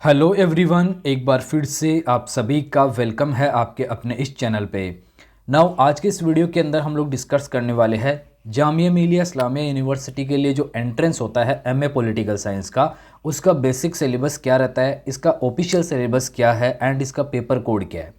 Hello everyone, एक बार फिर से आप सभी का वेलकम है आपके अपने इस चैनल पे। नाउ आज के इस वीडियो के अंदर हम लोग डिस्कस करने वाले हैं जामिया मिलिया इस्लामिया यूनिवर्सिटी के लिए जो एंट्रेंस होता है एमए पॉलिटिकल साइंस का, उसका बेसिक सिलेबस क्या रहता है, इसका ऑफिशियल सिलेबस क्या है एंड इसका पेपर कोड क्या है।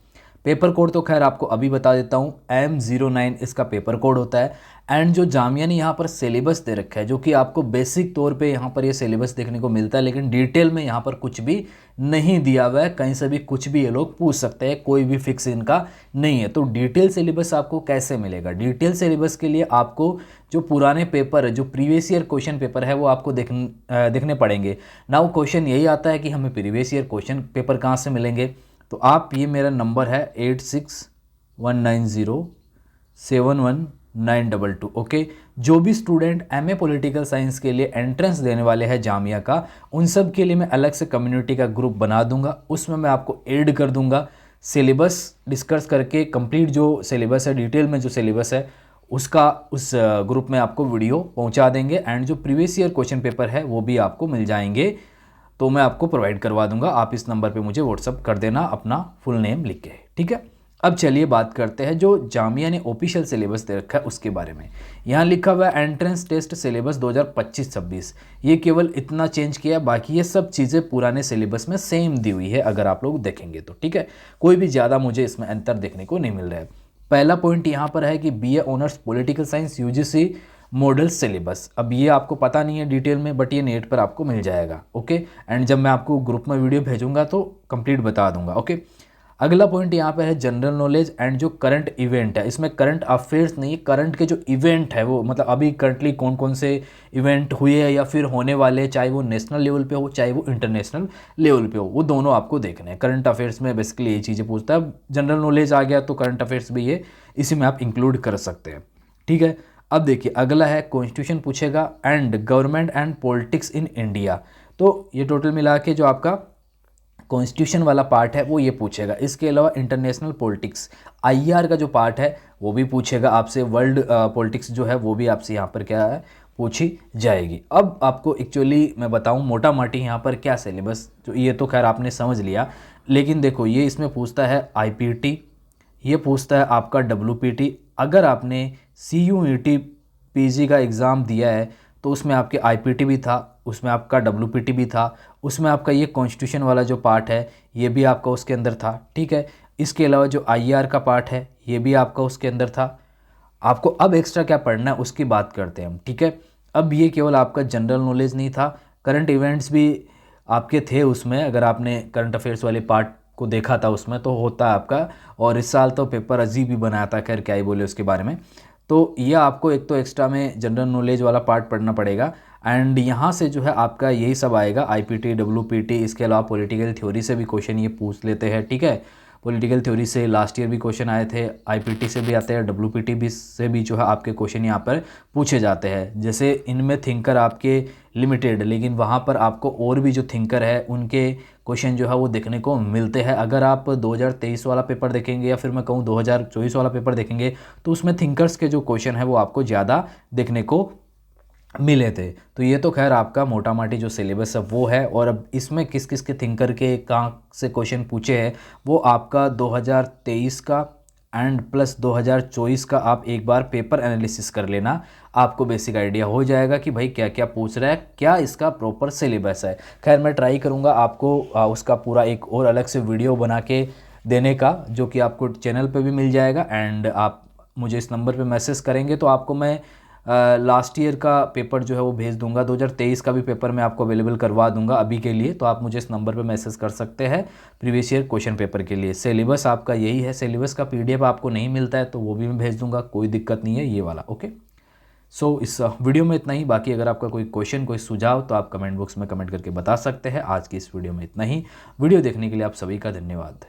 पेपर कोड तो खैर आपको अभी बता देता हूँ, M09 इसका पेपर कोड होता है। एंड जो जामिया ने यहाँ पर सिलेबस दे रखा है, जो कि आपको बेसिक तौर पे यहाँ पर ये सिलेबस देखने को मिलता है, लेकिन डिटेल में यहाँ पर कुछ भी नहीं दिया हुआ है। कहीं से भी कुछ भी ये लोग पूछ सकते हैं, कोई भी फिक्स इनका नहीं है। तो डिटेल सिलेबस आपको कैसे मिलेगा? डिटेल सिलेबस के लिए आपको जो पुराने पेपर है, जो प्रीवियस ईयर क्वेश्चन पेपर है, वो आपको देखने पड़ेंगे। नाउ क्वेश्चन यही आता है कि हमें प्रीवियस ईयर क्वेश्चन पेपर कहाँ से मिलेंगे। तो आप, ये मेरा नंबर है 8619071922। ओके, जो भी स्टूडेंट एमए पॉलिटिकल साइंस के लिए एंट्रेंस देने वाले हैं जामिया का, उन सब के लिए मैं अलग से कम्युनिटी का ग्रुप बना दूंगा, उसमें मैं आपको ऐड कर दूंगा। सिलेबस डिस्कस करके कंप्लीट जो सिलेबस है, डिटेल में जो सिलेबस है, उसका उस ग्रुप में आपको वीडियो पहुंचा देंगे। एंड जो प्रीवियस ईयर क्वेश्चन पेपर है वो भी आपको मिल जाएंगे, तो मैं आपको प्रोवाइड करवा दूंगा। आप इस नंबर पे मुझे व्हाट्सअप कर देना अपना फुल नेम लिख के, ठीक है। अब चलिए बात करते हैं जो जामिया ने ऑफिशियल सिलेबस दे रखा है उसके बारे में। यहाँ लिखा हुआ है एंट्रेंस टेस्ट सिलेबस 2025-26। ये केवल इतना चेंज किया, बाकी ये सब चीज़ें पुराने सिलेबस में सेम दी हुई है अगर आप लोग देखेंगे तो, ठीक है। कोई भी ज़्यादा मुझे इसमें अंतर देखने को नहीं मिल रहा है। पहला पॉइंट यहाँ पर है कि BA honours political science UGC model syllabus. अब ये आपको पता नहीं है डिटेल में, बट ये नेट पर आपको मिल जाएगा। ओके, एंड जब मैं आपको ग्रुप में वीडियो भेजूंगा तो कंप्लीट बता दूंगा। ओके, अगला पॉइंट यहाँ पे है जनरल नॉलेज एंड जो करंट इवेंट है। इसमें करंट अफेयर्स नहीं, करंट के जो इवेंट है वो, मतलब अभी करंटली कौन कौन से इवेंट हुए हैं या फिर होने वाले, चाहे वो नेशनल लेवल पे हो चाहे वो इंटरनेशनल लेवल पे हो, वो दोनों आपको देखने हैं। करंट अफेयर्स में बेसिकली ये चीज़ें पूछता है। जनरल नॉलेज आ गया तो करंट अफेयर्स भी ये इसी में आप इंक्लूड कर सकते हैं, ठीक है। अब देखिए अगला है कॉन्स्टिट्यूशन पूछेगा and government and politics in India. तो ये टोटल मिला के जो आपका कॉन्स्टिट्यूशन वाला पार्ट है वो ये पूछेगा। इसके अलावा इंटरनेशनल पॉलिटिक्स IR का जो पार्ट है वो भी पूछेगा आपसे। वर्ल्ड पॉलिटिक्स जो है वो भी आपसे यहाँ पर क्या है, पूछी जाएगी। अब आपको एक्चुअली मैं बताऊँ मोटा माटी यहाँ पर क्या सिलेबस, जो ये तो खैर आपने समझ लिया, लेकिन देखो ये इसमें पूछता है IPT, ये पूछता है आपका WPT। अगर आपने CUET PG का एग्ज़ाम दिया है तो उसमें आपके IPT भी था, उसमें आपका WPT भी था, उसमें आपका ये कॉन्स्टिट्यूशन वाला जो पार्ट है ये भी आपका उसके अंदर था, ठीक है। इसके अलावा जो IR का पार्ट है ये भी आपका उसके अंदर था। आपको अब एक्स्ट्रा क्या पढ़ना है उसकी बात करते हैं हम, ठीक है। अब ये केवल आपका जनरल नॉलेज नहीं था, करंट इवेंट्स भी आपके थे उसमें। अगर आपने करंट अफेयर्स वाले पार्ट को देखा था उसमें तो होता है आपका। और इस साल तो पेपर अजीब ही बनाया था, खैर क्या ही बोले उसके बारे में। तो ये आपको एक तो एक्स्ट्रा में जनरल नॉलेज वाला पार्ट पढ़ना पड़ेगा। एंड यहाँ से जो है आपका यही सब आएगा, IPT WPT। इसके अलावा पॉलिटिकल थ्योरी से भी क्वेश्चन ये पूछ लेते हैं, ठीक है। पॉलिटिकल थ्योरी से लास्ट ईयर भी क्वेश्चन आए थे, IPT से भी आते हैं, WPT भी से भी जो है आपके क्वेश्चन यहाँ पर पूछे जाते हैं। जैसे इनमें थिंकर आपके लिमिटेड, लेकिन वहाँ पर आपको और भी जो थिंकर है उनके क्वेश्चन जो है वो देखने को मिलते हैं। अगर आप 2023 वाला पेपर देखेंगे या फिर मैं कहूँ 2024 वाला पेपर देखेंगे तो उसमें थिंकर्स के जो क्वेश्चन है वो आपको ज़्यादा देखने को मिले थे। तो ये तो खैर आपका मोटा माटी जो सिलेबस है वो है। और अब इसमें किस किस के थिंकर के कहाँ से क्वेश्चन पूछे हैं वो आपका 2023 का एंड प्लस 2024 का आप एक बार पेपर एनालिसिस कर लेना, आपको बेसिक आइडिया हो जाएगा कि भाई क्या क्या पूछ रहा है, क्या इसका प्रॉपर सिलेबस है। खैर मैं ट्राई करूँगा आपको उसका पूरा एक और अलग से वीडियो बना के देने का, जो कि आपको चैनल पे भी मिल जाएगा। एंड आप मुझे इस नंबर पे मैसेज करेंगे तो आपको मैं लास्ट ईयर का पेपर जो है वो भेज दूंगा। 2023 का भी पेपर मैं आपको अवेलेबल करवा दूंगा अभी के लिए। तो आप मुझे इस नंबर पे मैसेज कर सकते हैं प्रीवियस ईयर क्वेश्चन पेपर के लिए। सिलेबस आपका यही है, सिलेबस का PDF आपको नहीं मिलता है तो वो भी मैं भेज दूंगा, कोई दिक्कत नहीं है ये वाला। ओके, सो इस वीडियो में इतना ही। बाकी अगर आपका कोई क्वेश्चन, कोई सुझाव तो आप कमेंट बॉक्स में कमेंट करके बता सकते हैं। आज की इस वीडियो में इतना ही। वीडियो देखने के लिए आप सभी का धन्यवाद।